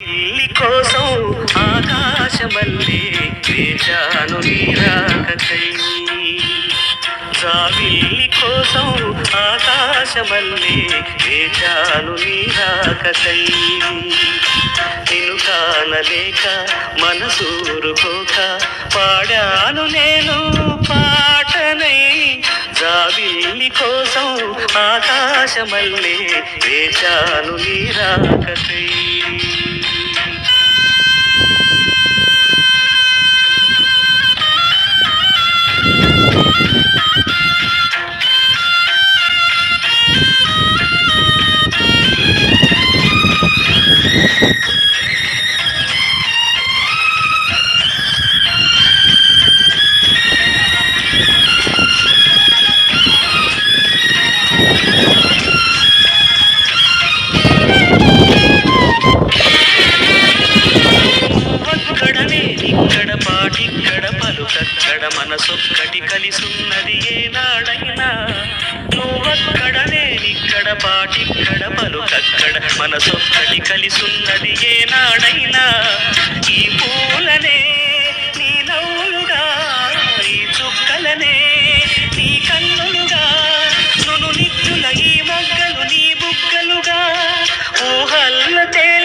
ఇల్లి కోసం ఆకాశమల్లే వేచాను నీరాకకై. జాబిల్లి కోసం ఆకాశమల్లే వేచాను నీరాకకై. నిన్ను కానలేక మనసూరుకోక పాడాను నేను పాటనై. జాబిల్లి కోసం ఆకాశమల్లే వేచాను నీరాకకై. ఇక్కడ పాటిక్కడ పలుకక్కడ మనసొక్కటి కలిసున్నది ఏనాడైనా. నువ్వక్కడ నేనిక్కడ పాటిక్కడ పలుకక్కడ మనసొక్కటి కలిసున్నది ఏ